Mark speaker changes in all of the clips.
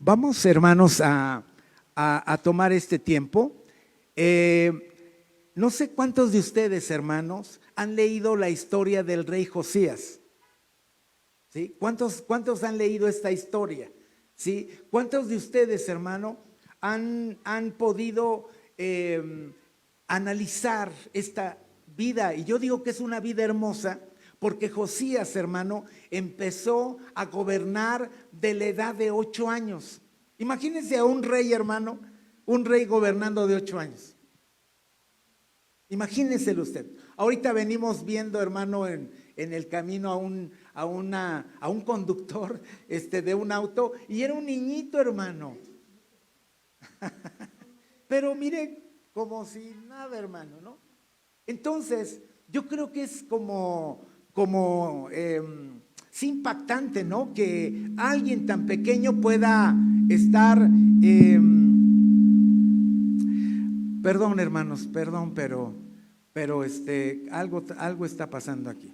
Speaker 1: Vamos, hermanos, a tomar este tiempo. No sé cuántos de ustedes, hermanos, han leído la historia del rey Josías. ¿Sí? ¿Cuántos han leído esta historia? ¿Sí? ¿Cuántos de ustedes, hermano, han podido analizar esta vida? Y yo digo que es una vida hermosa, porque Josías, hermano, empezó a gobernar de la edad de 8 años. Imagínense a un rey, hermano, un rey gobernando de 8 años. Imagínenselo usted. Ahorita venimos viendo, hermano, en el camino a un conductor de un auto, y era un niñito, hermano. Pero mire, como si nada, hermano, ¿no? Entonces, yo creo que es es impactante, ¿no? Que alguien tan pequeño pueda estar, perdón, hermanos, perdón, pero algo está pasando aquí.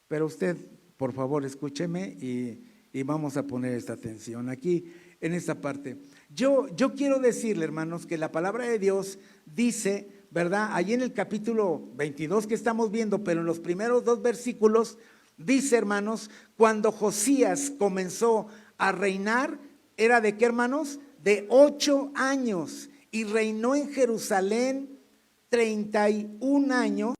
Speaker 1: Pero usted, por favor, escúcheme y vamos a poner esta atención aquí en esta parte. Yo quiero decirle, hermanos, que la palabra de Dios dice, ¿verdad? Allí en el capítulo 22 que estamos viendo, pero en los primeros 2 versículos, dice, hermanos, cuando Josías comenzó a reinar, ¿era de qué, hermanos? De 8 años, y reinó en Jerusalén 31 años.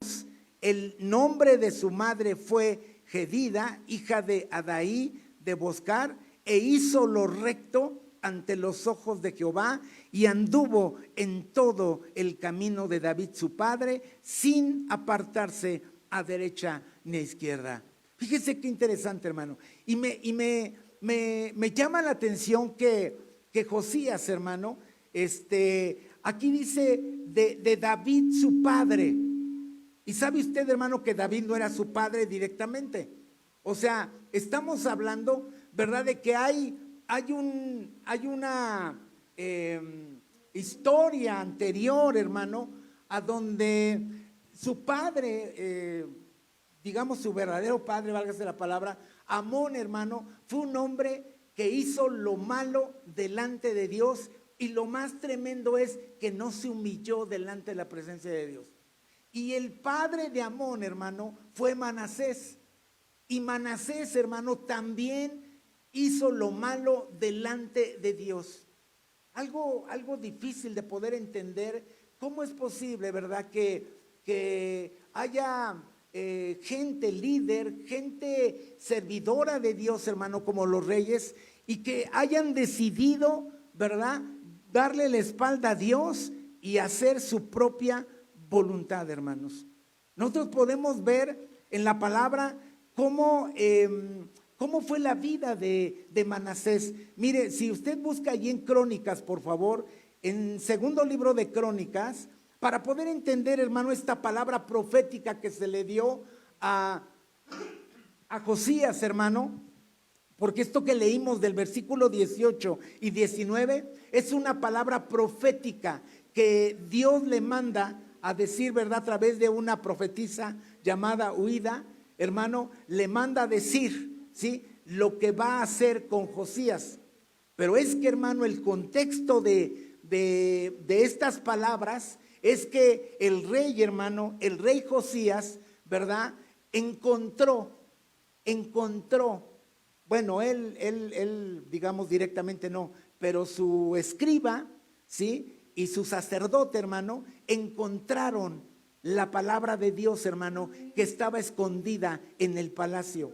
Speaker 1: El nombre de su madre fue Jedida, hija de Adaí de Boscar, e hizo lo recto ante los ojos de Jehová, y anduvo en todo el camino de David su padre, sin apartarse a derecha ni a izquierda. Fíjese qué interesante, hermano. Y me llama la atención que Josías, hermano, aquí dice de David su padre. Y sabe usted, hermano, que David no era su padre directamente. O sea, estamos hablando, ¿verdad?, de que hay una historia anterior, hermano, a donde su padre, digamos su verdadero padre, válgase la palabra, Amón, hermano, fue un hombre que hizo lo malo delante de Dios, y lo más tremendo es que no se humilló delante de la presencia de Dios. Y el padre de Amón, hermano, fue Manasés. Y Manasés, hermano, también hizo lo malo delante de Dios. Algo difícil de poder entender. ¿Cómo es posible, verdad, que haya gente líder, gente servidora de Dios, hermano, como los reyes, y que hayan decidido, verdad, darle la espalda a Dios y hacer su propia voluntad, hermanos? Nosotros podemos ver en la palabra cómo fue la vida de Manasés. Mire, si usted busca allí en Crónicas, por favor, en segundo libro de Crónicas, para poder entender, hermano, esta palabra profética que se le dio a Josías, hermano, porque esto que leímos del versículo 18 y 19 es una palabra profética que Dios le manda a decir, ¿verdad?, a través de una profetisa llamada Huida, hermano, le manda a decir, ¿sí?, lo que va a hacer con Josías. Pero es que, hermano, el contexto de estas palabras es que el rey, hermano, el rey Josías, ¿verdad?, encontró, bueno, él, digamos directamente no, pero su escriba, ¿sí?, y su sacerdote, hermano, encontraron la palabra de Dios, hermano, que estaba escondida en el palacio.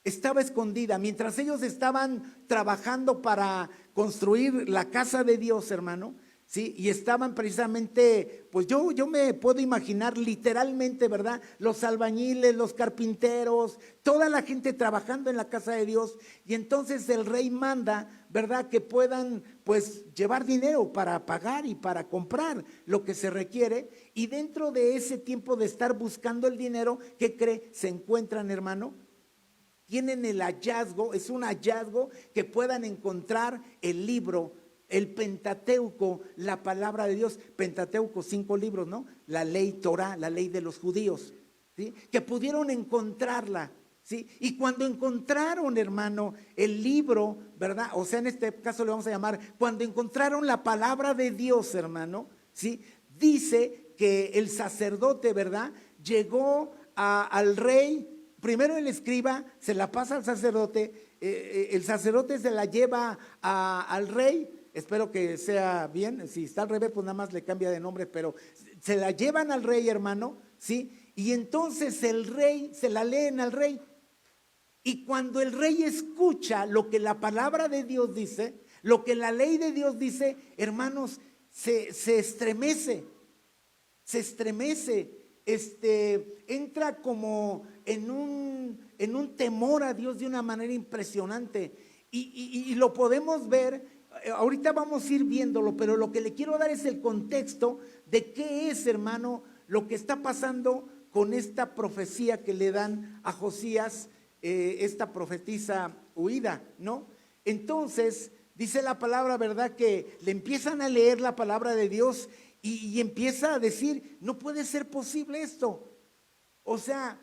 Speaker 1: Estaba escondida. Mientras ellos estaban trabajando para construir la casa de Dios, hermano, ¿sí?, y estaban precisamente, pues yo me puedo imaginar literalmente, ¿verdad?, los albañiles, los carpinteros, toda la gente trabajando en la casa de Dios. Y entonces el rey manda, ¿verdad?, que puedan pues llevar dinero para pagar y para comprar lo que se requiere. Y dentro de ese tiempo de estar buscando el dinero, ¿qué cree? Se encuentran, hermano, tienen el hallazgo, es un hallazgo, que puedan encontrar el libro, el Pentateuco, la palabra de Dios. Pentateuco, 5 libros, ¿no? La ley Torah, la ley de los judíos, ¿sí?, que pudieron encontrarla. ¿sí? Y cuando encontraron, hermano, el libro, ¿verdad? O sea, en este caso le vamos a llamar, cuando encontraron la palabra de Dios, hermano, ¿sí? Dice que el sacerdote, ¿verdad? Llegó al rey, primero el escriba se la pasa al sacerdote, el sacerdote se la lleva al rey. Espero que sea bien, si está al revés, pues nada más le cambia de nombre, pero se la llevan al rey, hermano, ¿sí? Y entonces el rey, se la leen al rey. Y cuando el rey escucha lo que la palabra de Dios dice, lo que la ley de Dios dice, hermanos, se estremece, entra como en un temor a Dios de una manera impresionante. Y lo podemos ver. Ahorita vamos a ir viéndolo, pero lo que le quiero dar es el contexto de qué es, hermano, lo que está pasando con esta profecía que le dan a Josías, esta profetisa huida, ¿no? Entonces, dice la palabra, ¿verdad? Que le empiezan a leer la palabra de Dios y empieza a decir, no puede ser posible esto. O sea,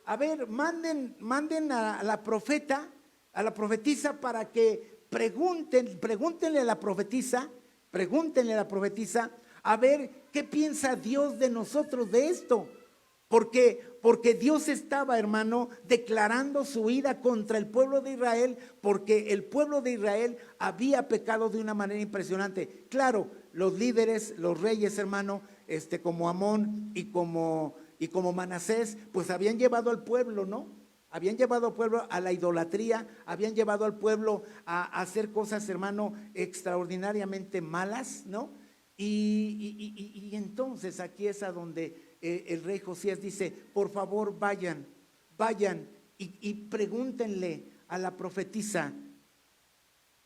Speaker 1: a ver, manden a la profeta, a la profetisa para que pregúntenle a la profetisa, a ver qué piensa Dios de nosotros de esto. Porque Dios estaba, hermano, declarando su ira contra el pueblo de Israel, porque el pueblo de Israel había pecado de una manera impresionante. Claro, los líderes, los reyes, hermano, como Amón y como Manasés, pues habían llevado al pueblo, ¿no? Habían llevado al pueblo a la idolatría, habían llevado al pueblo a hacer cosas, hermano, extraordinariamente malas, ¿no? Y entonces aquí es a donde el rey Josías dice, por favor vayan y pregúntenle a la profetisa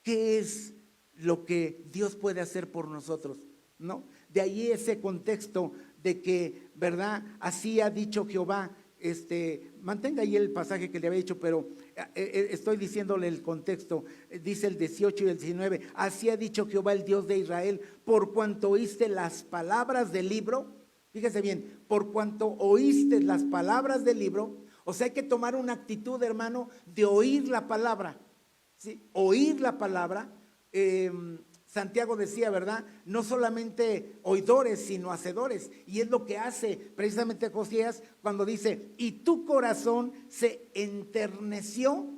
Speaker 1: qué es lo que Dios puede hacer por nosotros, ¿no? De ahí ese contexto de que, ¿verdad? Así ha dicho Jehová. Mantenga ahí el pasaje que le había dicho, pero estoy diciéndole el contexto. Dice el 18 y el 19, así ha dicho Jehová el Dios de Israel, por cuanto oíste las palabras del libro. Fíjese bien, por cuanto oíste las palabras del libro. O sea, hay que tomar una actitud, hermano, de oír la palabra, ¿sí? Oír la palabra. Santiago decía, ¿verdad? No solamente oidores, sino hacedores. Y es lo que hace precisamente Josías cuando dice, y tu corazón se enterneció,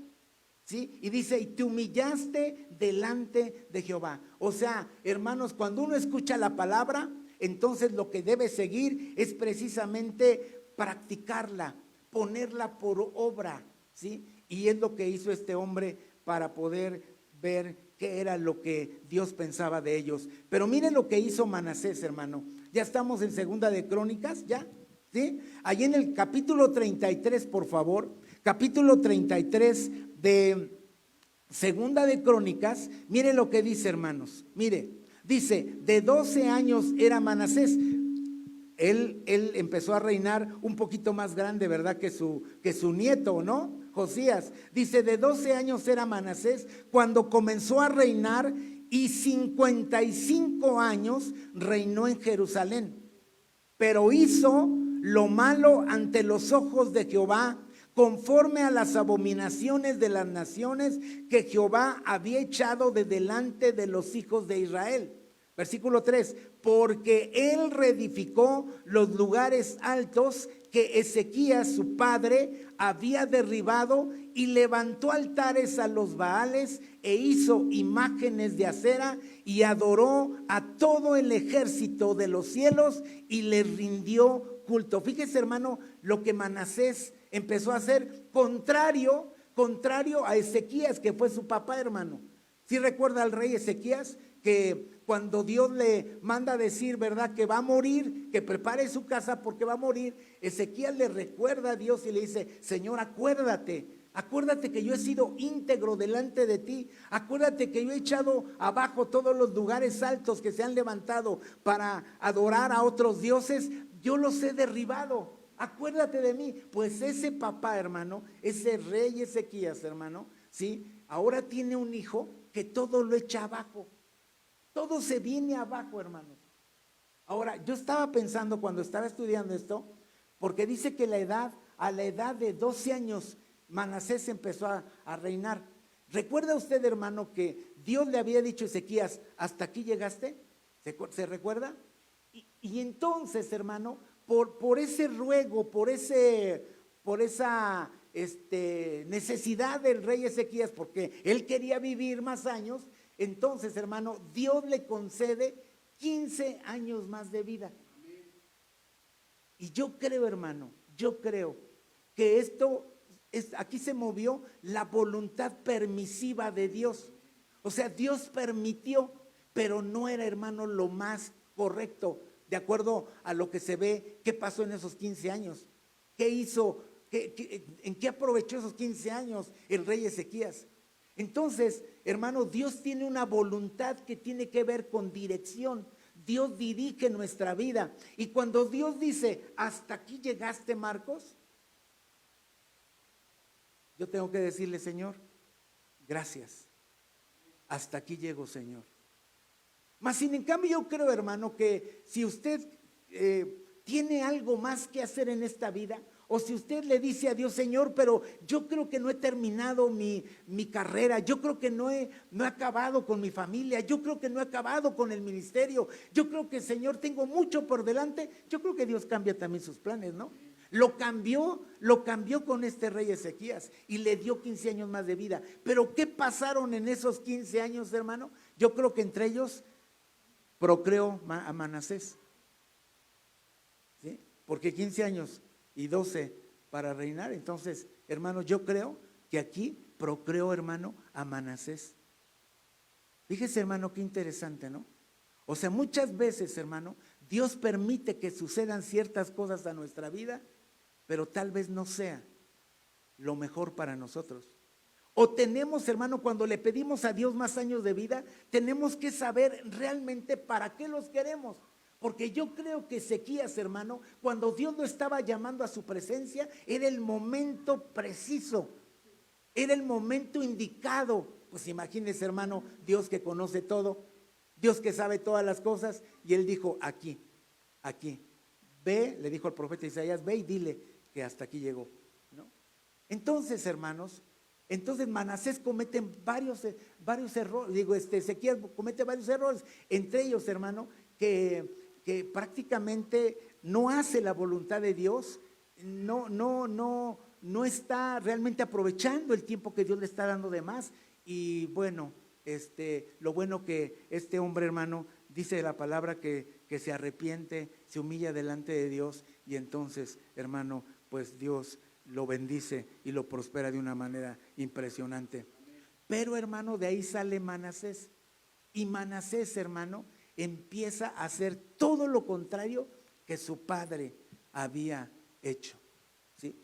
Speaker 1: ¿sí? Y dice, y te humillaste delante de Jehová. O sea, hermanos, cuando uno escucha la palabra, entonces lo que debe seguir es precisamente practicarla, ponerla por obra, ¿sí? Y es lo que hizo este hombre para poder ver qué era lo que Dios pensaba de ellos. Pero mire lo que hizo Manasés, hermano. Ya estamos en Segunda de Crónicas, ¿ya? ¿Sí? Allí en el capítulo 33, por favor, capítulo 33 de Segunda de Crónicas, mire lo que dice, hermanos. Mire, dice, de 12 años era Manasés. Él empezó a reinar un poquito más grande, ¿verdad? Que su nieto, ¿no? Josías. Dice, de 12 años era Manasés cuando comenzó a reinar y 55 años reinó en Jerusalén. Pero hizo lo malo ante los ojos de Jehová, conforme a las abominaciones de las naciones que Jehová había echado de delante de los hijos de Israel. Versículo 3, porque él reedificó los lugares altos que Ezequías su padre había derribado y levantó altares a los Baales e hizo imágenes de acera y adoró a todo el ejército de los cielos y le rindió culto. Fíjese, hermano, lo que Manasés empezó a hacer contrario a Ezequías, que fue su papá, hermano. ¿Sí recuerda al rey Ezequías? Que cuando Dios le manda a decir, ¿verdad? Que va a morir, que prepare su casa porque va a morir, Ezequías le recuerda a Dios y le dice, Señor, acuérdate que yo he sido íntegro delante de ti, acuérdate que yo he echado abajo todos los lugares altos que se han levantado para adorar a otros dioses, yo los he derribado, acuérdate de mí. Pues ese papá, hermano, ese rey Ezequías, hermano, ¿sí? Ahora tiene un hijo que todo lo echa abajo. Todo se viene abajo, hermanos. Ahora, yo estaba pensando cuando estaba estudiando esto, porque dice que la edad a la edad de 12 años, Manasés empezó a reinar. ¿Recuerda usted, hermano, que Dios le había dicho a Ezequías, hasta aquí llegaste? ¿Se recuerda? Y entonces, hermano, por ese ruego, por esa necesidad del rey Ezequías, porque él quería vivir más años, entonces, hermano, Dios le concede 15 años más de vida. Y yo creo, hermano, que aquí se movió la voluntad permisiva de Dios. O sea, Dios permitió, pero no era, hermano, lo más correcto, de acuerdo a lo que se ve. ¿Qué pasó en esos 15 años? ¿Qué hizo? ¿En qué aprovechó esos 15 años el rey Ezequías? Entonces, hermano, Dios tiene una voluntad que tiene que ver con dirección. Dios dirige nuestra vida. Y cuando Dios dice, hasta aquí llegaste, Marcos, yo tengo que decirle, Señor, gracias. Hasta aquí llego, Señor. Mas sin en cambio yo creo, hermano, que si usted tiene algo más que hacer en esta vida, o si usted le dice a Dios, Señor, pero yo creo que no he terminado mi carrera, yo creo que no he acabado con mi familia, yo creo que no he acabado con el ministerio, yo creo que, Señor, tengo mucho por delante, yo creo que Dios cambia también sus planes, ¿no? Lo cambió con este rey Ezequías y le dio 15 años más de vida. Pero ¿qué pasaron en esos 15 años, hermano? Yo creo que entre ellos procreó a Manasés, ¿sí? Porque 15 años y 12 para reinar. Entonces, hermano, yo creo que aquí procreó, hermano, a Manasés. Fíjese, hermano, qué interesante, ¿no? O sea, muchas veces, hermano, Dios permite que sucedan ciertas cosas a nuestra vida, pero tal vez no sea lo mejor para nosotros. O tenemos, hermano, cuando le pedimos a Dios más años de vida, tenemos que saber realmente para qué los queremos. Porque yo creo que Ezequías, hermano, cuando Dios lo estaba llamando a su presencia, era el momento preciso, era el momento indicado. Pues imagínese, hermano, Dios que conoce todo, Dios que sabe todas las cosas, y él dijo, aquí, ve, le dijo al profeta Isaías, ve y dile que hasta aquí llegó, ¿no? Entonces, hermanos, Manasés comete varios errores, Ezequías comete varios errores, entre ellos, hermano, que prácticamente no hace la voluntad de Dios, no está realmente aprovechando el tiempo que Dios le está dando de más. Y bueno, lo bueno que este hombre, hermano, dice la palabra que se arrepiente, se humilla delante de Dios, y entonces, hermano, pues Dios lo bendice y lo prospera de una manera impresionante. Pero, hermano, de ahí sale Manasés, y Manasés, hermano, empieza a hacer todo lo contrario que su padre había hecho, ¿sí?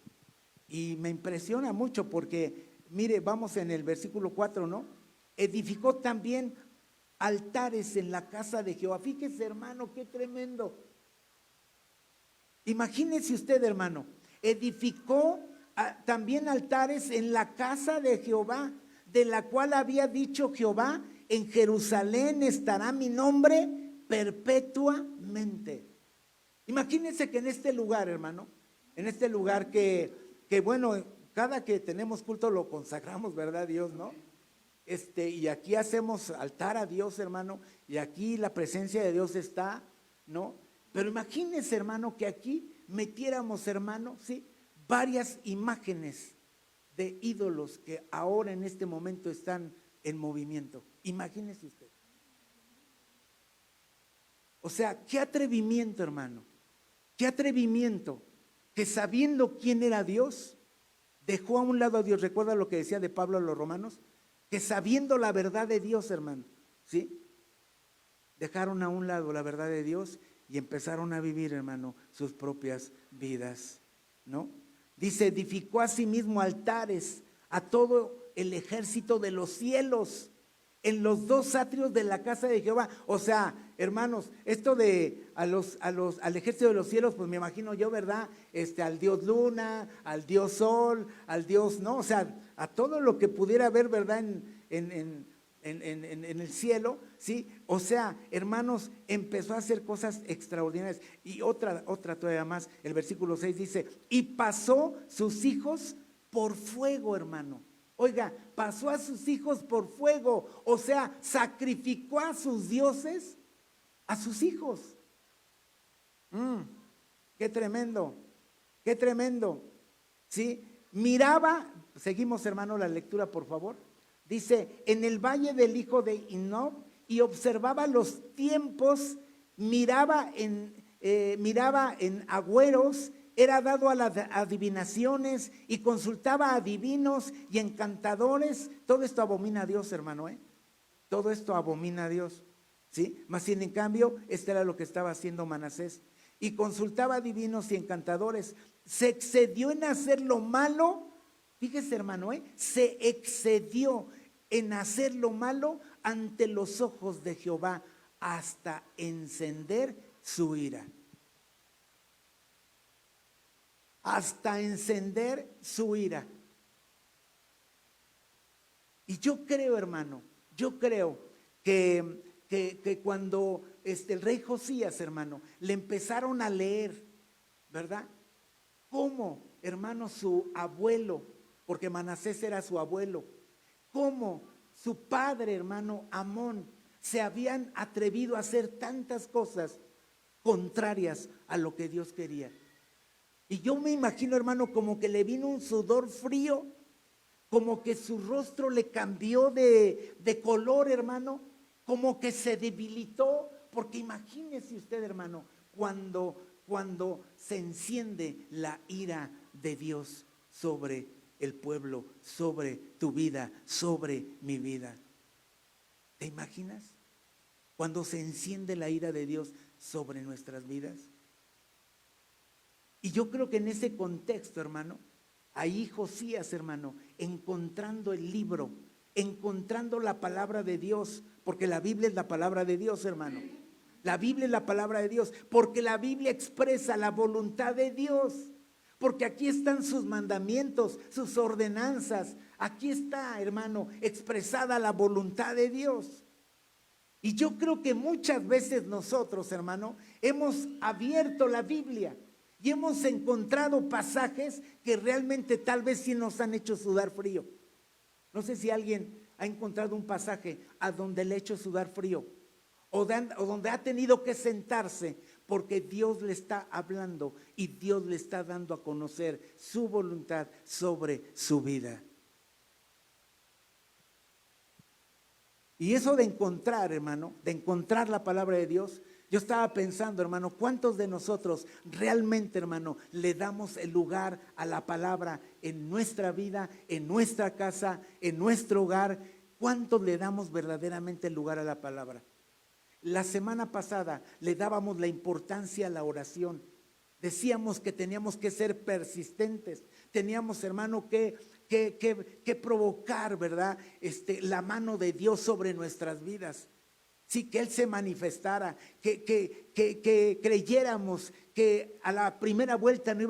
Speaker 1: Y me impresiona mucho porque, mire, vamos en el versículo 4, ¿no? Edificó también altares en la casa de Jehová. Fíjese, hermano, qué tremendo. Imagínese usted, hermano, edificó también altares en la casa de Jehová, de la cual había dicho Jehová, en Jerusalén estará mi nombre perpetuamente. Imagínense que en este lugar, hermano, en este lugar que bueno, cada que tenemos culto lo consagramos, ¿verdad, Dios, no? Y aquí hacemos altar a Dios, hermano, y aquí la presencia de Dios está, ¿no? Pero imagínense, hermano, que aquí metiéramos, hermano, ¿sí?, varias imágenes de ídolos que ahora en este momento están en movimiento. Imagínese usted. O sea, qué atrevimiento, hermano, qué atrevimiento, que sabiendo quién era Dios, dejó a un lado a Dios. Recuerda lo que decía de Pablo a los romanos, que sabiendo la verdad de Dios, hermano, ¿sí?, dejaron a un lado la verdad de Dios y empezaron a vivir, hermano, sus propias vidas, ¿no? Dice, edificó a sí mismo altares a todo el ejército de los cielos en los dos atrios de la casa de Jehová. O sea, hermanos, esto de al ejército de los cielos, pues me imagino yo, ¿verdad? Al dios luna, al dios sol, al dios, ¿no? O sea, a todo lo que pudiera haber, ¿verdad? En en el cielo, ¿sí? O sea, hermanos, empezó a hacer cosas extraordinarias. Y otra todavía más, el versículo 6 dice, y pasó sus hijos por fuego, hermano. Oiga, pasó a sus hijos por fuego, o sea, sacrificó a sus dioses, a sus hijos. Qué tremendo, qué tremendo. ¿Sí? Miraba, seguimos hermano la lectura por favor. Dice, en el valle del hijo de Hinob, y observaba los tiempos, miraba en agüeros, era dado a las adivinaciones y consultaba a adivinos y encantadores. Todo esto abomina a Dios, hermano, todo esto abomina a Dios, ¿sí? Mas sin en cambio, este era lo que estaba haciendo Manasés. Y consultaba a adivinos y encantadores. Se excedió en hacer lo malo. Fíjese, hermano, se excedió en hacer lo malo ante los ojos de Jehová hasta encender su ira. Hasta encender su ira. Y yo creo, hermano, yo creo que cuando el rey Josías, hermano, le empezaron a leer, ¿verdad? Cómo, hermano, su abuelo, porque Manasés era su abuelo, cómo su padre, hermano, Amón, se habían atrevido a hacer tantas cosas contrarias a lo que Dios quería. Y yo me imagino, hermano, como que le vino un sudor frío, como que su rostro le cambió de color, hermano, como que se debilitó, porque imagínese usted, hermano, cuando se enciende la ira de Dios sobre el pueblo, sobre tu vida, sobre mi vida. ¿Te imaginas? Cuando se enciende la ira de Dios sobre nuestras vidas. Y yo creo que en ese contexto, hermano, ahí Josías, hermano, encontrando el libro, encontrando la palabra de Dios, porque la Biblia es la palabra de Dios, hermano. La Biblia es la palabra de Dios, porque la Biblia expresa la voluntad de Dios, porque aquí están sus mandamientos, sus ordenanzas, aquí está, hermano, expresada la voluntad de Dios. Y yo creo que muchas veces nosotros, hermano, hemos abierto la Biblia y hemos encontrado pasajes que realmente tal vez sí nos han hecho sudar frío. No sé si alguien ha encontrado un pasaje a donde le ha hecho sudar frío o donde ha tenido que sentarse porque Dios le está hablando y Dios le está dando a conocer su voluntad sobre su vida. Y eso de encontrar, hermano, de encontrar la palabra de Dios, yo estaba pensando, hermano, ¿cuántos de nosotros realmente, hermano, le damos el lugar a la palabra en nuestra vida, en nuestra casa, en nuestro hogar? ¿Cuántos le damos verdaderamente el lugar a la palabra? La semana pasada le dábamos la importancia a la oración. Decíamos que teníamos que ser persistentes. Teníamos, hermano, que provocar, ¿verdad? La mano de Dios sobre nuestras vidas. Sí, que Él se manifestara, que creyéramos que a la primera vuelta no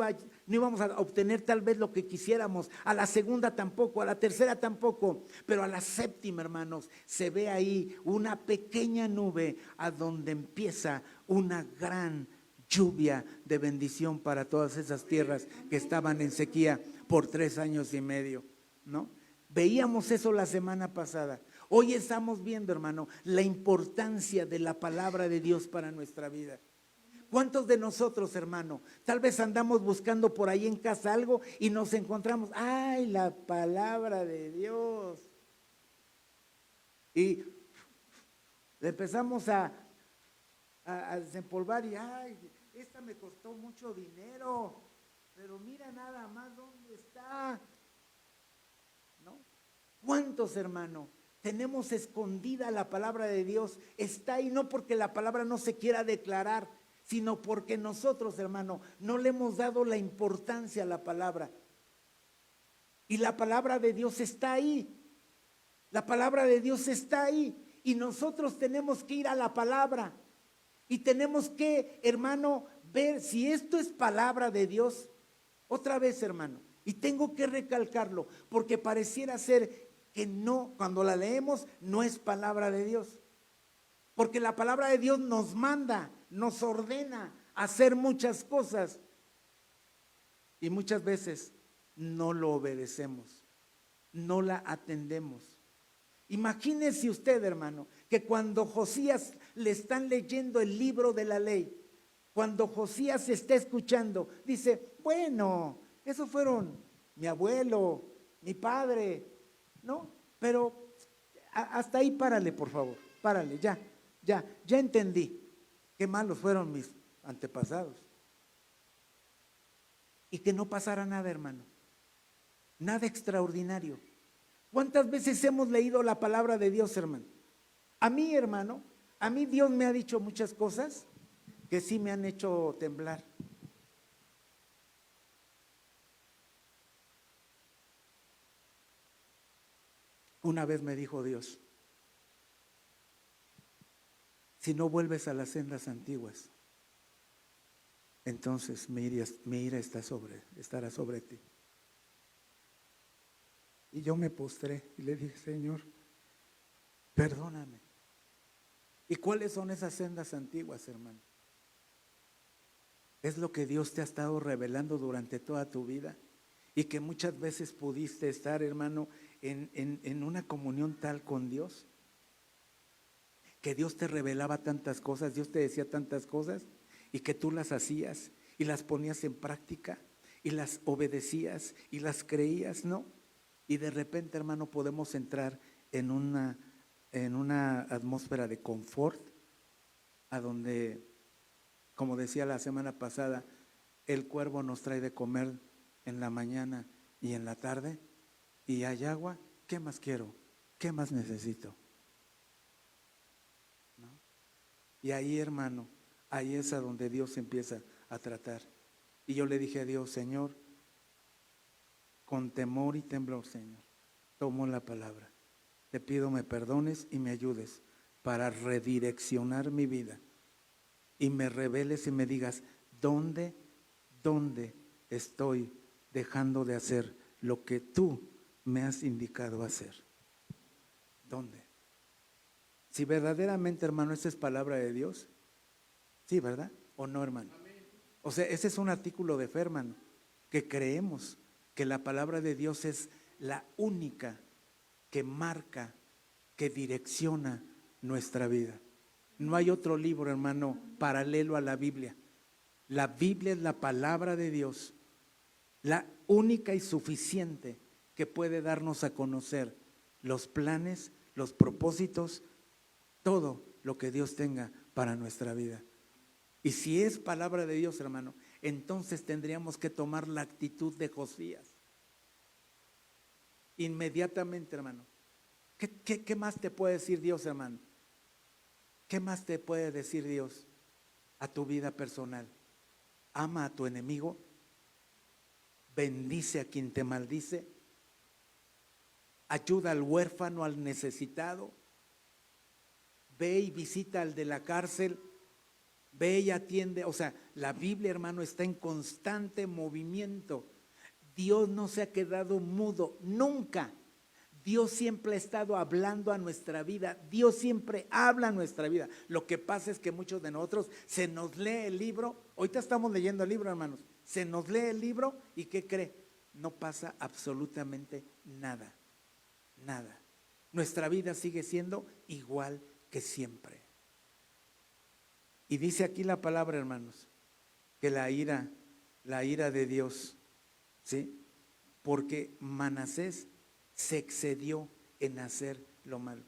Speaker 1: íbamos a obtener tal vez lo que quisiéramos, a la segunda tampoco, a la tercera tampoco, pero a la séptima, hermanos, se ve ahí una pequeña nube a donde empieza una gran lluvia de bendición para todas esas tierras que estaban en sequía por 3 años y medio, ¿no? Veíamos eso la semana pasada. Hoy estamos viendo, hermano, la importancia de la palabra de Dios para nuestra vida. ¿Cuántos de nosotros, hermano, tal vez andamos buscando por ahí en casa algo y nos encontramos, ay, la palabra de Dios? Y le empezamos a desempolvar y, ay, esta me costó mucho dinero, pero mira nada más dónde está, ¿no? ¿Cuántos, hermano? Tenemos escondida la palabra de Dios, está ahí no porque la palabra no se quiera declarar, sino porque nosotros, hermano, no le hemos dado la importancia a la palabra. Y la palabra de Dios está ahí, la palabra de Dios está ahí, y nosotros tenemos que ir a la palabra, y tenemos que, hermano, ver si esto es palabra de Dios. Otra vez, hermano, y tengo que recalcarlo, porque pareciera ser que no, cuando la leemos, no es palabra de Dios. Porque la palabra de Dios nos manda, nos ordena hacer muchas cosas. Y muchas veces no lo obedecemos, no la atendemos. Imagínese usted, hermano, que cuando Josías le están leyendo el libro de la ley, cuando Josías está escuchando, dice, bueno, esos fueron mi abuelo, mi padre, ¿no? Pero hasta ahí párale, por favor, párale, ya entendí qué malos fueron mis antepasados. Y que no pasara nada, hermano, nada extraordinario. ¿Cuántas veces hemos leído la palabra de Dios, hermano? A mí, hermano, a mí Dios me ha dicho muchas cosas que sí me han hecho temblar. Una vez me dijo Dios, si no vuelves a las sendas antiguas, entonces mi ira estará sobre ti. Y yo me postré y le dije, Señor, perdóname. ¿Y cuáles son esas sendas antiguas, hermano? Es lo que Dios te ha estado revelando durante toda tu vida y que muchas veces pudiste estar, hermano, en una comunión tal con Dios, que Dios te revelaba tantas cosas, Dios te decía tantas cosas y que tú las hacías y las ponías en práctica y las obedecías y las creías, ¿no? Y de repente, hermano, podemos entrar en una atmósfera de confort, a donde, como decía la semana pasada, el cuervo nos trae de comer en la mañana y en la tarde, y hay agua. ¿Qué más quiero? ¿Qué más necesito? ¿No? Y ahí, hermano, ahí es a donde Dios empieza a tratar. Y yo le dije a Dios, Señor, con temor y temblor, Señor, tomo la palabra. Te pido me perdones y me ayudes para redireccionar mi vida y me reveles y me digas dónde estoy dejando de hacer lo que tú me has indicado hacer. ¿Dónde? Si verdaderamente, hermano, esa es palabra de Dios, sí, ¿verdad? ¿O no, hermano? O sea, ese es un artículo de fe, hermano, que creemos que la palabra de Dios es la única que marca, que direcciona nuestra vida. No hay otro libro, hermano, paralelo a la Biblia. La Biblia es la palabra de Dios, la única y suficiente que puede darnos a conocer los planes, los propósitos, todo lo que Dios tenga para nuestra vida. Y si es palabra de Dios, hermano, entonces tendríamos que tomar la actitud de Josías. Inmediatamente, hermano. ¿Qué más te puede decir Dios, hermano? ¿Qué más te puede decir Dios a tu vida personal? Ama a tu enemigo, bendice a quien te maldice, ayuda al huérfano, al necesitado, ve y visita al de la cárcel, ve y atiende. O sea, la Biblia, hermano, está en constante movimiento. Dios no se ha quedado mudo, nunca. Dios siempre ha estado hablando a nuestra vida. Dios siempre habla a nuestra vida. Lo que pasa es que muchos de nosotros se nos lee el libro. Ahorita estamos leyendo el libro, hermanos. Se nos lee el libro y ¿qué cree? No pasa absolutamente nada. Nada. Nuestra vida sigue siendo igual que siempre. Y dice aquí la palabra, hermanos, que la ira de Dios, ¿sí? Porque Manasés se excedió en hacer lo malo.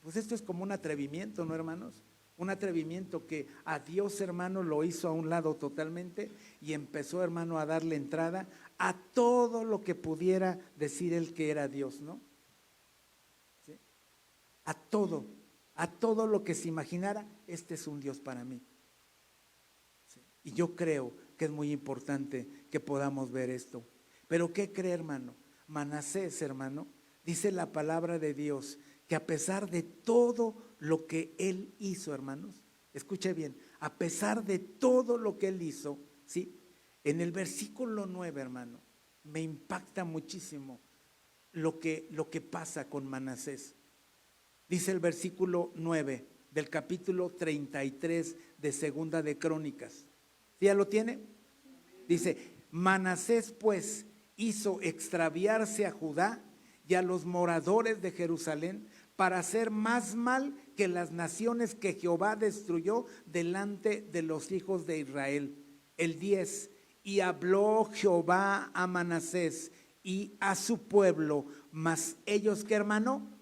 Speaker 1: Pues esto es como un atrevimiento, ¿no, hermanos? Un atrevimiento que a Dios, hermano, lo hizo a un lado totalmente y empezó, hermano, a darle entrada a todo lo que pudiera decir él que era Dios, ¿no? ¿Sí? A todo lo que se imaginara, este es un Dios para mí. ¿Sí? Y yo creo que es muy importante que podamos ver esto. Pero ¿qué cree, hermano? Manasés, hermano, dice la palabra de Dios que a pesar de todo lo que él hizo, hermanos, escuche bien, a pesar de todo lo que él hizo, ¿sí? En el versículo 9, hermano, me impacta muchísimo lo que pasa con Manasés. Dice el versículo 9 del capítulo 33 de Segunda de Crónicas. ¿Sí ya lo tiene? Dice: Manasés pues hizo extraviarse a Judá y a los moradores de Jerusalén para hacer más mal que las naciones que Jehová destruyó delante de los hijos de Israel. El 10: y habló Jehová a Manasés y a su pueblo, mas ellos, ¿qué, hermano?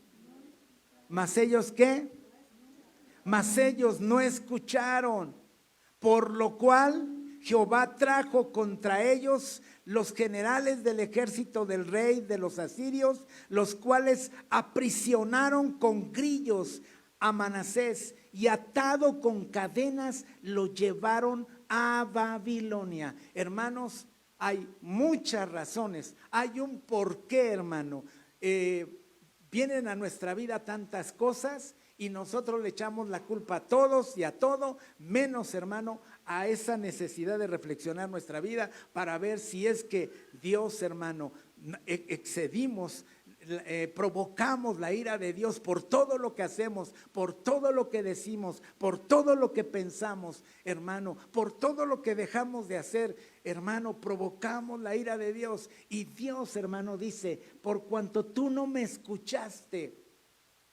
Speaker 1: Mas ellos, ¿qué? Mas ellos no escucharon, por lo cual Jehová trajo contra ellos los generales del ejército del rey de los asirios, los cuales aprisionaron con grillos a Manasés y atado con cadenas lo llevaron a Babilonia. Hermanos, hay muchas razones, hay un porqué, hermano. Vienen a nuestra vida tantas cosas y nosotros le echamos la culpa a todos y a todo, menos, hermano, a esa necesidad de reflexionar nuestra vida para ver si es que Dios, hermano, excedimos, provocamos la ira de Dios por todo lo que hacemos, por todo lo que decimos, por todo lo que pensamos, hermano, por todo lo que dejamos de hacer, hermano, provocamos la ira de Dios. Y Dios, hermano, dice: por cuanto tú no me escuchaste,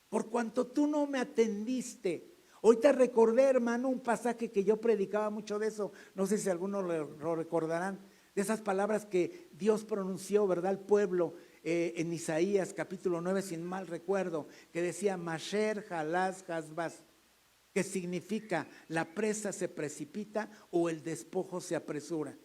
Speaker 1: por cuanto tú no me atendiste. Hoy te recordé, hermano, un pasaje que yo predicaba mucho de eso, no sé si algunos lo recordarán, de esas palabras que Dios pronunció, ¿verdad?, al pueblo en Isaías capítulo 9, sin mal recuerdo, que decía: Masher Jalás Hasbaz, que significa la presa se precipita o el despojo se apresura.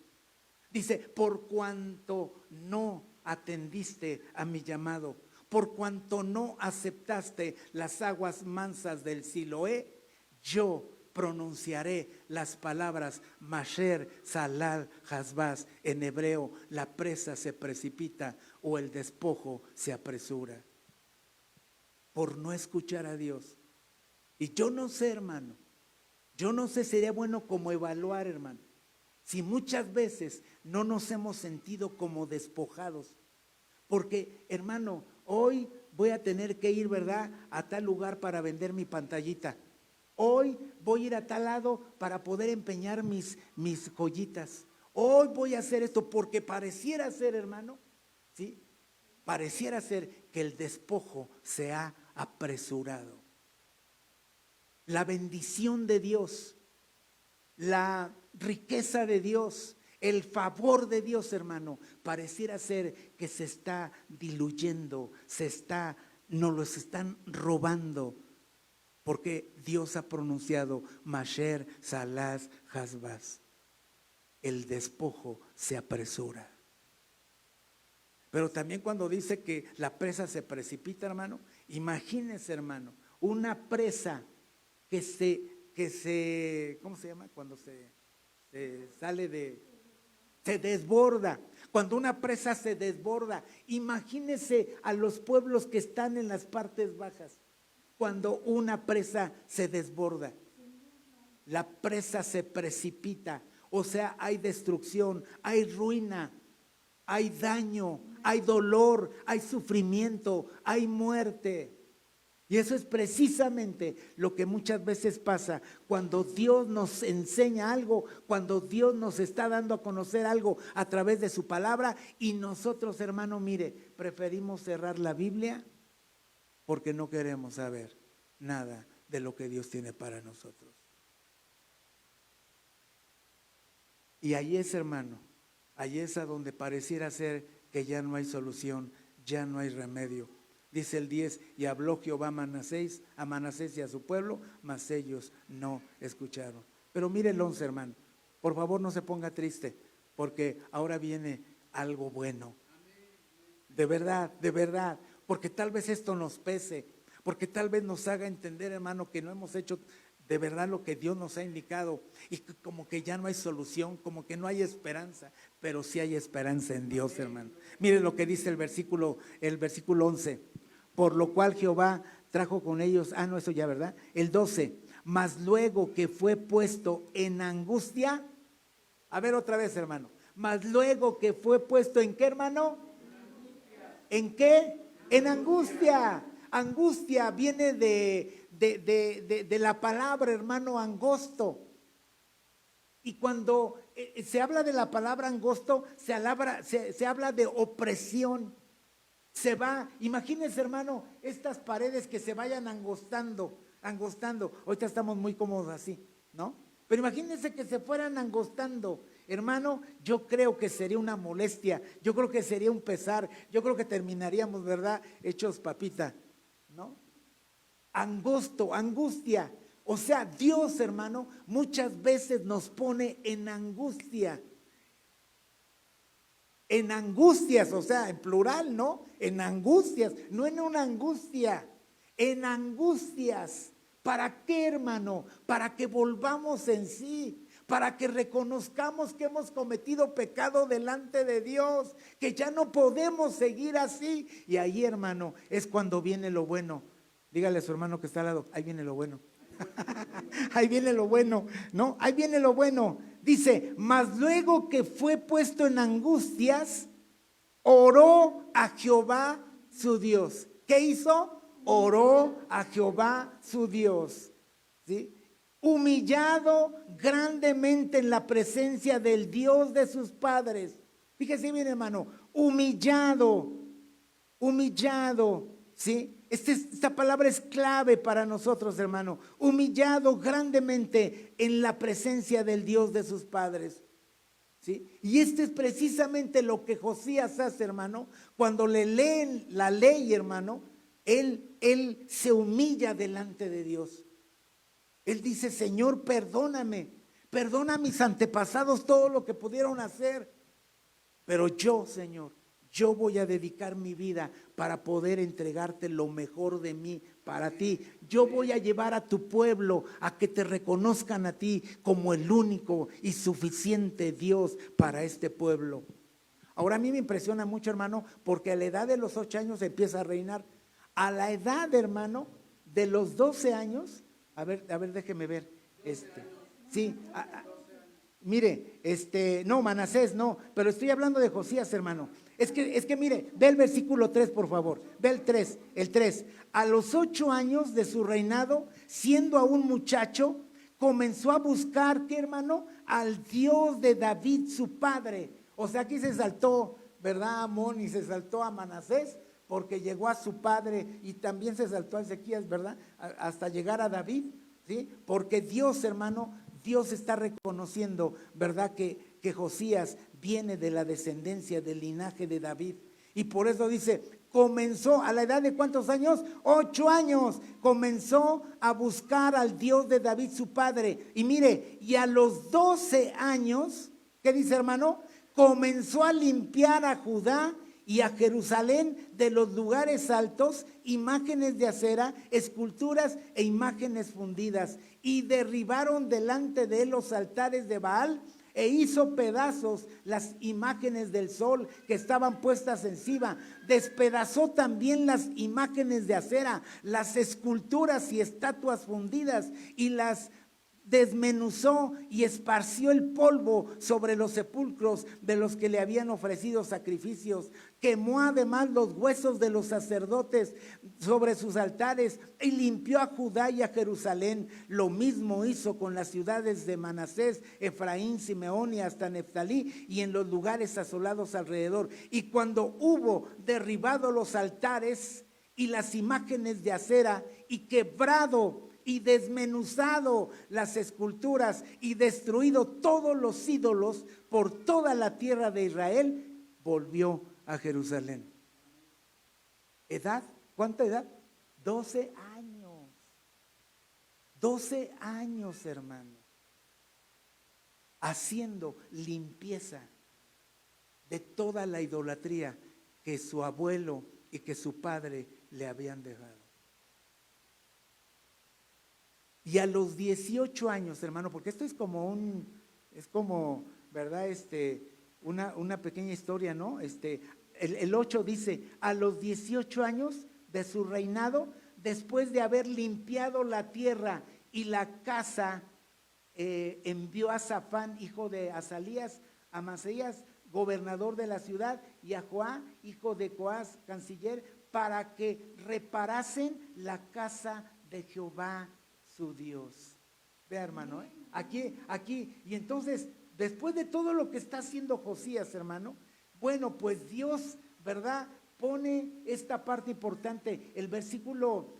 Speaker 1: Dice: por cuanto no atendiste a mi llamado, por cuanto no aceptaste las aguas mansas del Siloé, yo pronunciaré las palabras Masher Salal Hasbaz. En hebreo, la presa se precipita o el despojo se apresura. Por no escuchar a Dios. Y yo no sé, hermano, yo no sé, sería bueno como evaluar, hermano, si muchas veces no nos hemos sentido como despojados. Porque, hermano, hoy voy a tener que ir, ¿verdad?, a tal lugar para vender mi pantallita. Hoy voy a ir a tal lado para poder empeñar mis joyitas. Hoy voy a hacer esto porque pareciera ser, hermano, ¿sí? Pareciera ser que el despojo se ha apresurado. La bendición de Dios, la riqueza de Dios, el favor de Dios, hermano, pareciera ser que se está diluyendo, nos los están robando, porque Dios ha pronunciado Masher Salaz Hasbaz. El despojo se apresura. Pero también cuando dice que la presa se precipita, hermano, imagínese, hermano, una presa que se ¿cómo se llama? Cuando se desborda. Cuando una presa se desborda, imagínese a los pueblos que están en las partes bajas. Cuando una presa se desborda, la presa se precipita, o sea, hay destrucción, hay ruina, hay daño, hay dolor, hay sufrimiento, hay muerte. Y eso es precisamente lo que muchas veces pasa cuando Dios nos enseña algo, cuando Dios nos está dando a conocer algo a través de su palabra, y nosotros, hermano, mire, preferimos cerrar la Biblia porque no queremos saber nada de lo que Dios tiene para nosotros. Y ahí es, hermano, ahí es a donde pareciera ser que ya no hay solución, ya no hay remedio. Dice el 10: y habló Jehová a Manasés y a su pueblo, mas ellos no escucharon. Pero mire el 11, hermano, por favor no se ponga triste, porque ahora viene algo bueno. De verdad, porque tal vez esto nos pese, porque tal vez nos haga entender, hermano, que no hemos hecho de verdad lo que Dios nos ha indicado, y como que ya no hay solución, como que no hay esperanza, pero sí hay esperanza en Dios, hermano. Miren lo que dice el versículo 11: por lo cual Jehová trajo con ellos, no, eso ya, ¿verdad? El 12: mas luego que fue puesto en angustia, a ver otra vez, hermano, mas luego que fue puesto, ¿en qué, hermano? ¿En qué? En angustia. Angustia viene de la palabra, hermano, angosto. Y cuando se habla de la palabra angosto, se habla de opresión. Se va, imagínense, hermano, estas paredes que se vayan angostando. Ahorita estamos muy cómodos así, ¿no? Pero imagínense que se fueran angostando. Hermano, yo creo que sería una molestia, yo creo que sería un pesar, yo creo que terminaríamos, ¿verdad?, hechos papita, ¿no? Angosto, angustia. O sea, Dios, hermano, muchas veces nos pone en angustia. En angustias, o sea, en plural, ¿no? En angustias, no en una angustia, en angustias. ¿Para qué, hermano? Para que volvamos en sí, para que reconozcamos que hemos cometido pecado delante de Dios, que ya no podemos seguir así. Y ahí, hermano, es cuando viene lo bueno. Dígale a su hermano que está al lado, ahí viene lo bueno. Ahí viene lo bueno, ¿no? Ahí viene lo bueno. Dice, mas luego que fue puesto en angustias, oró a Jehová su Dios. ¿Qué hizo? Oró a Jehová su Dios. ¿Sí? Humillado grandemente en la presencia del Dios de sus padres. Fíjese bien, hermano, humillado, ¿sí? Esta palabra es clave para nosotros, hermano. Humillado grandemente en la presencia del Dios de sus padres. ¿Sí? Y este es precisamente lo que Josías hace, hermano. Cuando le leen la ley, hermano, él se humilla delante de Dios. Él dice, Señor, perdóname, perdona a mis antepasados todo lo que pudieron hacer. Pero yo, Señor, yo voy a dedicar mi vida para poder entregarte lo mejor de mí para ti. Yo voy a llevar a tu pueblo a que te reconozcan a ti como el único y suficiente Dios para este pueblo. Ahora a mí me impresiona mucho, hermano, porque a la edad de los 8 años empieza a reinar. A la edad, hermano, de los 12 años, a ver, déjeme ver. Sí, mire, no, Manasés, no, pero estoy hablando de Josías, hermano. Es que mire, ve el versículo 3, por favor. Ve el 3. A los 8 años de su reinado, siendo aún muchacho, comenzó a buscar, ¿qué, hermano? Al Dios de David, su padre. O sea, aquí se saltó, ¿verdad? Amón, y se saltó a Manasés, porque llegó a su padre, y también se saltó a Ezequías, ¿verdad? Hasta llegar a David, ¿sí? Porque Dios, hermano, Dios está reconociendo, ¿verdad?, que Josías viene de la descendencia del linaje de David. Y por eso dice, comenzó a la edad de ¿cuántos años? 8 años. Comenzó a buscar al Dios de David, su padre. Y mire, y a los 12 años, ¿qué dice, hermano? Comenzó a limpiar a Judá y a Jerusalén de los lugares altos, imágenes de acera, esculturas e imágenes fundidas. Y derribaron delante de él los altares de Baal, e hizo pedazos las imágenes del sol que estaban puestas encima. Despedazó también las imágenes de acera, las esculturas y estatuas fundidas, y las desmenuzó y esparció el polvo sobre los sepulcros de los que le habían ofrecido sacrificios. Quemó además los huesos de los sacerdotes sobre sus altares y limpió a Judá y a Jerusalén. Lo mismo hizo con las ciudades de Manasés, Efraín, Simeón y hasta Neftalí, y en los lugares asolados alrededor. Y cuando hubo derribado los altares y las imágenes de acera y quebrado y desmenuzado las esculturas y destruido todos los ídolos por toda la tierra de Israel, volvió a Jerusalén. ¿Edad? ¿Cuánta edad? 12 años. 12 años, hermano. Haciendo limpieza de toda la idolatría que su abuelo y que su padre le habían dejado. Y a los 18 años, hermano, porque esto es como ¿verdad? Una pequeña historia, ¿no? El 8 dice, a los 18 años de su reinado, después de haber limpiado la tierra y la casa, envió a Safán, hijo de Azalías, a Maasías, gobernador de la ciudad, y a Joá, hijo de Coás, canciller, para que reparasen la casa de Jehová su Dios. Vea, hermano, aquí, y entonces, después de todo lo que está haciendo Josías, hermano, bueno, pues Dios, ¿verdad?, pone esta parte importante. El versículo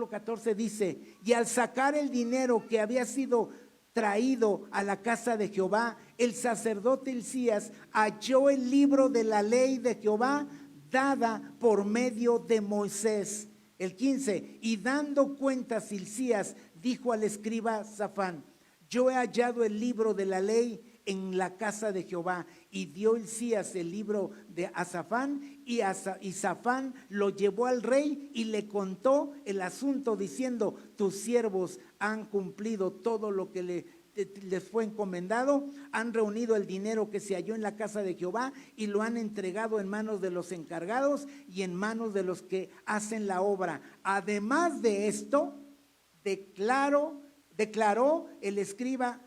Speaker 1: 14 dice: y al sacar el dinero que había sido traído a la casa de Jehová, el sacerdote Hilcías halló el libro de la ley de Jehová dada por medio de Moisés. El 15, y dando cuentas Hilcías dijo al escriba Safán: yo he hallado el libro de la ley en la casa de Jehová. Y dio Hilcías el libro a Safán, y Safán lo llevó al rey y le contó el asunto diciendo: tus siervos han cumplido todo lo que les fue encomendado, han reunido el dinero que se halló en la casa de Jehová y lo han entregado en manos de los encargados y en manos de los que hacen la obra. Además de esto, declaró el escriba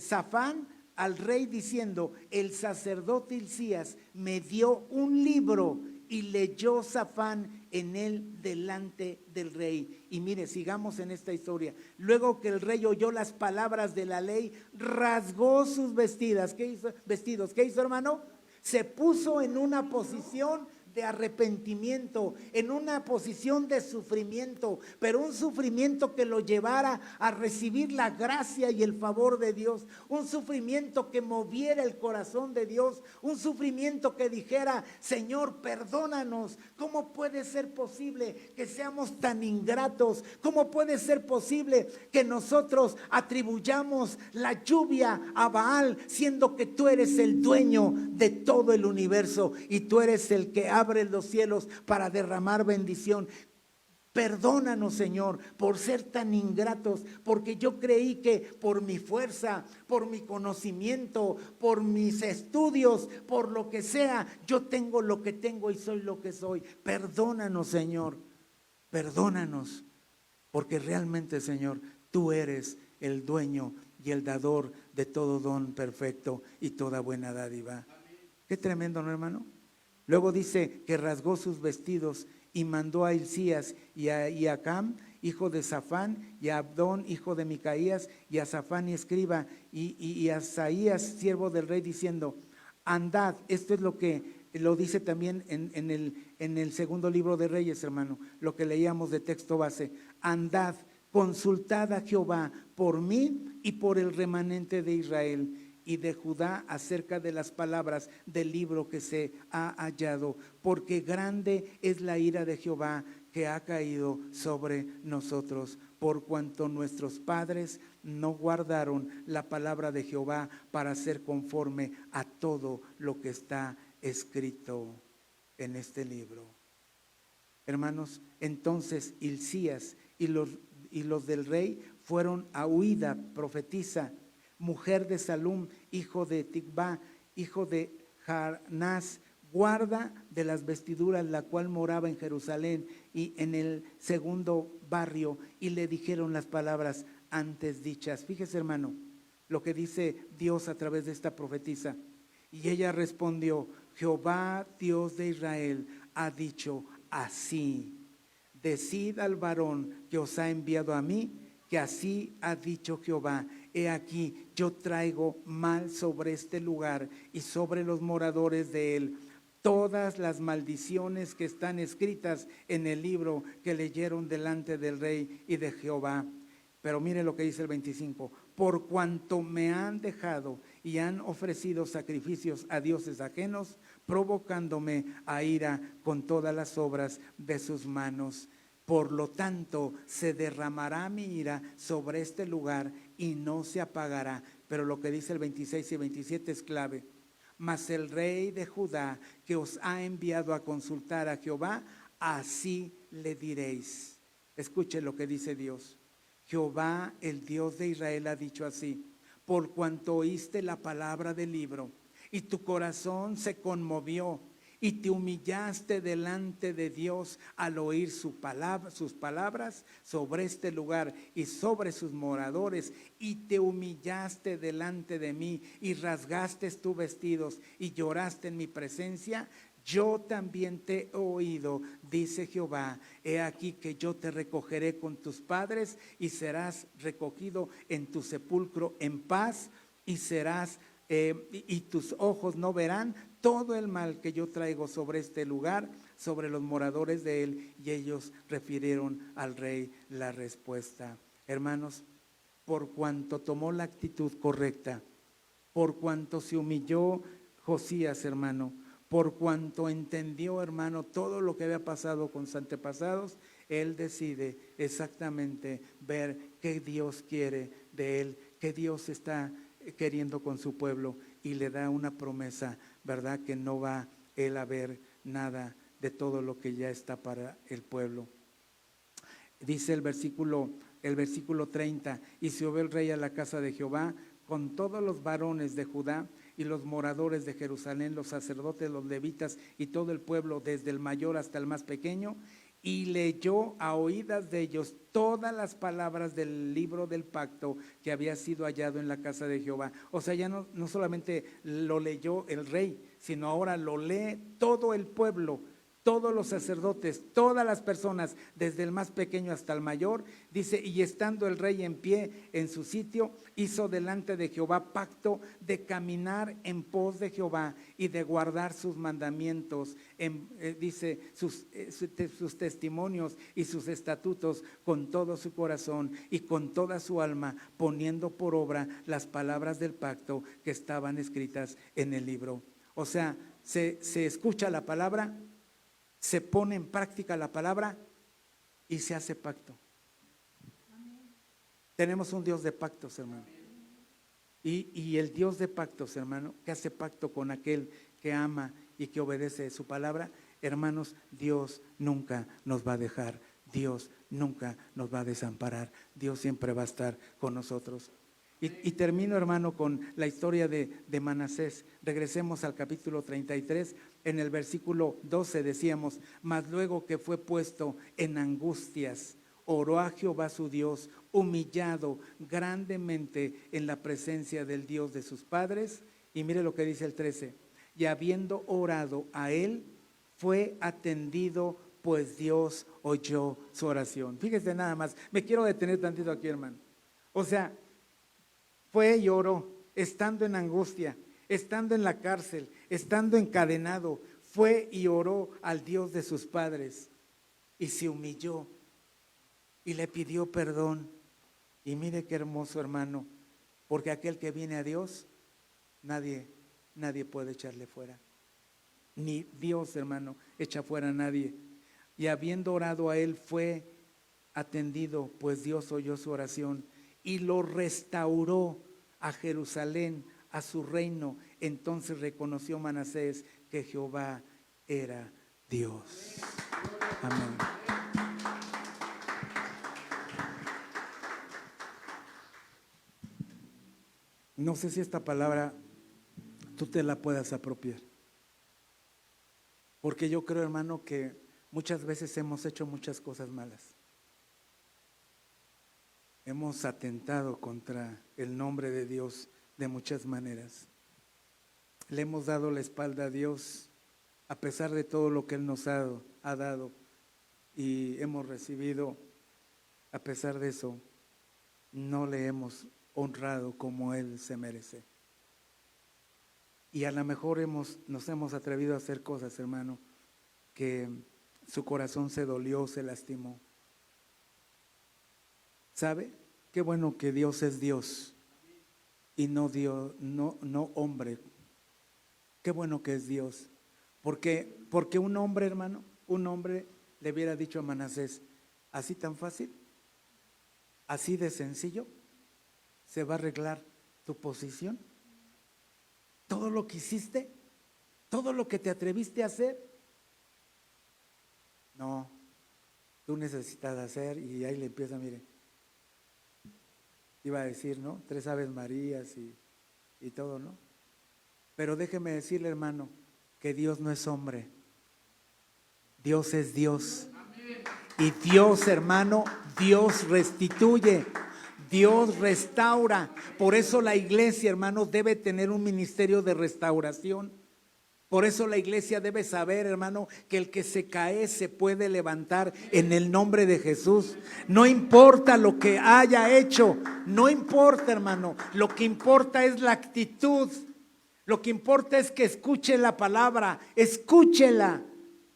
Speaker 1: Safán al rey diciendo: el sacerdote Hilcías me dio un libro, y leyó Safán en él delante del rey. Y mire, sigamos en esta historia. Luego que el rey oyó las palabras de la ley, rasgó sus vestidos. ¿Qué hizo, hermano? Se puso en una posición de arrepentimiento, en una posición de sufrimiento, pero un sufrimiento que lo llevara a recibir la gracia y el favor de Dios, un sufrimiento que moviera el corazón de Dios, un sufrimiento que dijera: Señor, perdónanos. ¿Cómo puede ser posible que seamos tan ingratos? ¿Cómo puede ser posible que nosotros atribuyamos la lluvia a Baal, siendo que tú eres el dueño de todo el universo y tú eres el que abre los cielos para derramar bendición? Perdónanos, Señor, por ser tan ingratos, porque yo creí que por mi fuerza, por mi conocimiento, por mis estudios, por lo que sea, yo tengo lo que tengo y soy lo que soy. Perdónanos, Señor, perdónanos, porque realmente, Señor, tú eres el dueño y el dador de todo don perfecto y toda buena dádiva. Qué tremendo, ¿no, hermano? Luego dice que rasgó sus vestidos y mandó a Hilcías y a Acam, hijo de Safán, y a Abdón, hijo de Micaías, y a Safán y escriba, y a Asaías, siervo del rey, diciendo: andad. Esto es lo que lo dice también en el segundo libro de Reyes, hermano, lo que leíamos de texto base. Andad, consultad a Jehová por mí y por el remanente de Israel y de Judá acerca de las palabras del libro que se ha hallado, porque grande es la ira de Jehová que ha caído sobre nosotros, por cuanto nuestros padres no guardaron la palabra de Jehová para hacer conforme a todo lo que está escrito en este libro. Hermanos, entonces Hilcías y los del rey fueron a Huida, profetisa, mujer de Salum, hijo de Ticba, hijo de Jarnás, guarda de las vestiduras, la cual moraba en Jerusalén y en el segundo barrio, y le dijeron las palabras antes dichas. Fíjese, hermano, lo que dice Dios a través de esta profetisa. Y ella respondió: Jehová, Dios de Israel, ha dicho así: decid al varón que os ha enviado a mí, que así ha dicho Jehová: he aquí, yo traigo mal sobre este lugar y sobre los moradores de él todas las maldiciones que están escritas en el libro que leyeron delante del rey y de Jehová. Pero mire lo que dice el 25: por cuanto me han dejado y han ofrecido sacrificios a dioses ajenos, provocándome a ira con todas las obras de sus manos. Por lo tanto, se derramará mi ira sobre este lugar y no se apagará. Pero lo que dice el 26 y 27 es clave. Mas el rey de Judá, que os ha enviado a consultar a Jehová, así le diréis. Escuche lo que dice Dios. Jehová, el Dios de Israel, ha dicho así: por cuanto oíste la palabra del libro y tu corazón se conmovió y te humillaste delante de Dios al oír sus palabras sobre este lugar y sobre sus moradores, y te humillaste delante de mí y rasgaste tus vestidos y lloraste en mi presencia, yo también te he oído, dice Jehová, he aquí que yo te recogeré con tus padres y serás recogido en tu sepulcro en paz y serás, y tus ojos no verán todo el mal que yo traigo sobre este lugar, sobre los moradores de él. Y ellos refirieron al rey la respuesta. Hermanos, por cuanto tomó la actitud correcta, por cuanto se humilló Josías, hermano, por cuanto entendió, hermano, todo lo que había pasado con sus antepasados, él decide exactamente ver qué Dios quiere de él, qué Dios está queriendo con su pueblo, y le da una promesa, ¿verdad? Que no va él a ver nada de todo lo que ya está para el pueblo. Dice el versículo 30, y subió el rey a la casa de Jehová con todos los varones de Judá y los moradores de Jerusalén, los sacerdotes, los levitas y todo el pueblo, desde el mayor hasta el más pequeño, y leyó a oídas de ellos todas las palabras del libro del pacto que había sido hallado en la casa de Jehová. O sea, ya no solamente lo leyó el rey, sino ahora lo lee todo el pueblo, todos los sacerdotes, todas las personas, desde el más pequeño hasta el mayor. Dice, y estando el rey en pie en su sitio, hizo delante de Jehová pacto de caminar en pos de Jehová y de guardar sus mandamientos, dice, sus testimonios y sus estatutos con todo su corazón y con toda su alma, poniendo por obra las palabras del pacto que estaban escritas en el libro. O sea, se escucha la palabra, se pone en práctica la palabra y se hace pacto. Amén. Tenemos un Dios de pactos, hermano. Y el Dios de pactos, hermano, que hace pacto con aquel que ama y que obedece su palabra, hermanos, Dios nunca nos va a dejar, Dios nunca nos va a desamparar, Dios siempre va a estar con nosotros. Y termino, hermano, con la historia de Manasés. Regresemos al capítulo 33, en el versículo 12 decíamos, mas luego que fue puesto en angustias, oró a Jehová su Dios, humillado grandemente en la presencia del Dios de sus padres. Y mire lo que dice el 13, y habiendo orado a él, fue atendido, pues Dios oyó su oración. Fíjese nada más, me quiero detener tantito aquí, hermano. O sea, fue y oró, estando en angustia, estando en la cárcel, estando encadenado, fue y oró al Dios de sus padres y se humilló y le pidió perdón. Y mire qué hermoso, hermano, porque aquel que viene a Dios, nadie puede echarle fuera. Ni Dios, hermano, echa fuera a nadie. Y habiendo orado a él, fue atendido, pues Dios oyó su oración y lo restauró a Jerusalén, a su reino. Entonces reconoció Manasés que Jehová era Dios. Amén. No sé si esta palabra tú te la puedas apropiar, porque yo creo, hermano, que muchas veces hemos hecho muchas cosas malas. Hemos atentado contra el nombre de Dios de muchas maneras. Le hemos dado la espalda a Dios a pesar de todo lo que Él nos ha dado, y hemos recibido. A pesar de eso, no le hemos honrado como Él se merece. Y a lo mejor nos hemos atrevido a hacer cosas, hermano, que su corazón se dolió, se lastimó. ¿Sabe? Qué bueno que Dios es Dios y no Dios, no hombre. Qué bueno que es Dios. Porque un hombre, hermano, un hombre le hubiera dicho a Manasés, así tan fácil, así de sencillo, se va a arreglar tu posición. Todo lo que hiciste, todo lo que te atreviste a hacer, no, tú necesitas hacer. Y ahí le empieza, mire, iba a decir, ¿no? 3 Aves Marías y todo, ¿no? Pero déjeme decirle, hermano, que Dios no es hombre. Dios es Dios. Y Dios, hermano, Dios restituye, Dios restaura. Por eso la iglesia, hermano, debe tener un ministerio de restauración. Por eso la iglesia debe saber, hermano, que el que se cae se puede levantar en el nombre de Jesús. No importa lo que haya hecho, no importa, hermano. Lo que importa es la actitud. Lo que importa es que escuche la palabra, escúchela.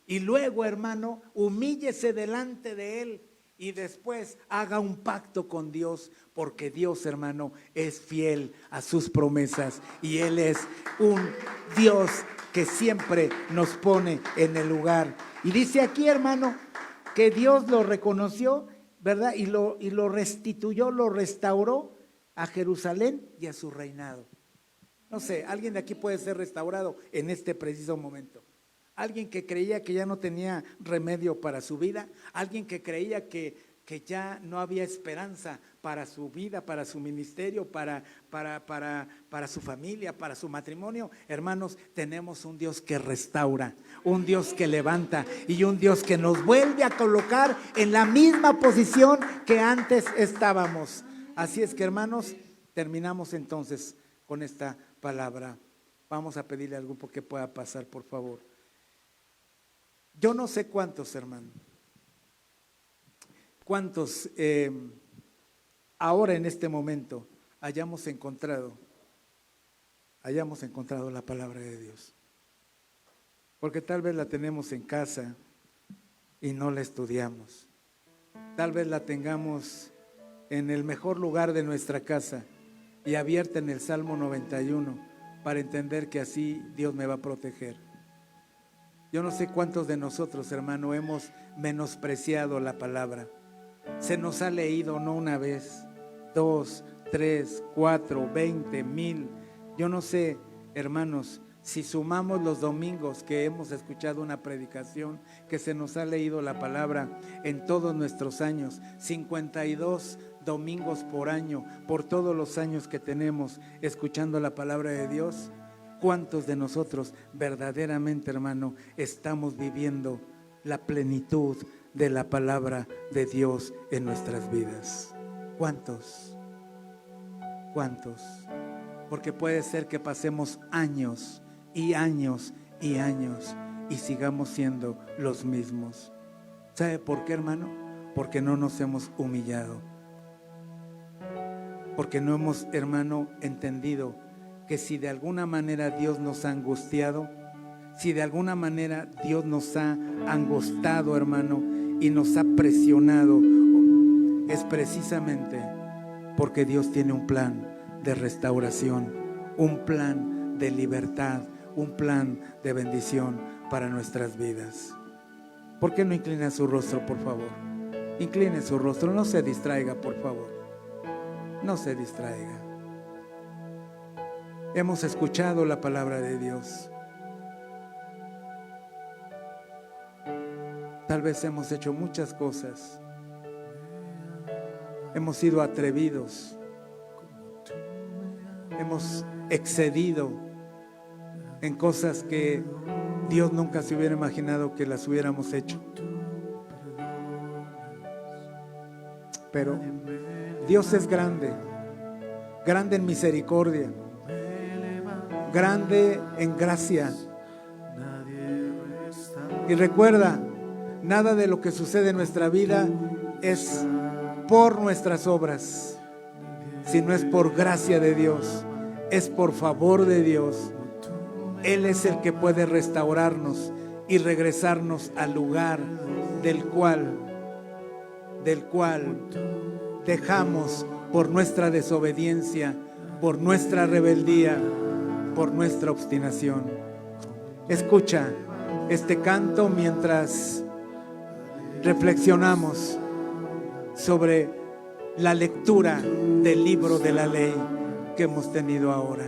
Speaker 1: Y luego, hermano, humíllese delante de Él y después haga un pacto con Dios, porque Dios, hermano, es fiel a sus promesas y Él es un Dios que siempre nos pone en el lugar. Y dice aquí, hermano, que Dios lo reconoció, ¿verdad? Y lo restituyó, lo restauró a Jerusalén y a su reinado. No sé, alguien de aquí puede ser restaurado en este preciso momento. Alguien que creía que ya no tenía remedio para su vida, alguien que creía que ya no había esperanza para su vida, para su ministerio, para su familia, para su matrimonio. Hermanos, tenemos un Dios que restaura, un Dios que levanta y un Dios que nos vuelve a colocar en la misma posición que antes estábamos. Así es que, hermanos, terminamos entonces con esta palabra. Vamos a pedirle al grupo que pueda pasar, por favor. Yo no sé cuántos, hermano, cuántos ahora en este momento hayamos encontrado la palabra de Dios. Porque tal vez la tenemos en casa y no la estudiamos. Tal vez la tengamos en el mejor lugar de nuestra casa y abierta en el Salmo 91 para entender que así Dios me va a proteger. Yo no sé cuántos de nosotros, hermano, hemos menospreciado la palabra. Se nos ha leído no una vez, 2, 3, 4, 20, 1000. Yo no sé, hermanos, si sumamos los domingos que hemos escuchado una predicación, que se nos ha leído la palabra en todos nuestros años, 52 domingos por año, por todos los años que tenemos escuchando la palabra de Dios. ¿Cuántos de nosotros verdaderamente, hermano, estamos viviendo la plenitud de la palabra de Dios en nuestras vidas? ¿Cuántos? ¿Cuántos? Porque puede ser que pasemos años y años y años y sigamos siendo los mismos. ¿Sabe por qué, hermano? Porque no nos hemos humillado. Porque no hemos, hermano, entendido que si de alguna manera Dios nos ha angustiado, si de alguna manera Dios nos ha angostado, hermano, y nos ha presionado, es precisamente porque Dios tiene un plan de restauración, un plan de libertad, un plan de bendición para nuestras vidas. ¿Por qué no inclina su rostro, por favor? Incline su rostro, no se distraiga, por favor. No se distraiga. Hemos escuchado la palabra de Dios. Tal vez hemos hecho muchas cosas. Hemos sido atrevidos. Hemos excedido en cosas que Dios nunca se hubiera imaginado que las hubiéramos hecho. Pero Dios es grande, grande en misericordia, grande en gracia. Y recuerda, nada de lo que sucede en nuestra vida es por nuestras obras, sino es por gracia de Dios, es por favor de Dios. Él es el que puede restaurarnos y regresarnos al lugar del cual dejamos por nuestra desobediencia, por nuestra rebeldía, por nuestra obstinación. Escucha este canto mientras reflexionamos sobre la lectura del libro de la ley que hemos tenido ahora.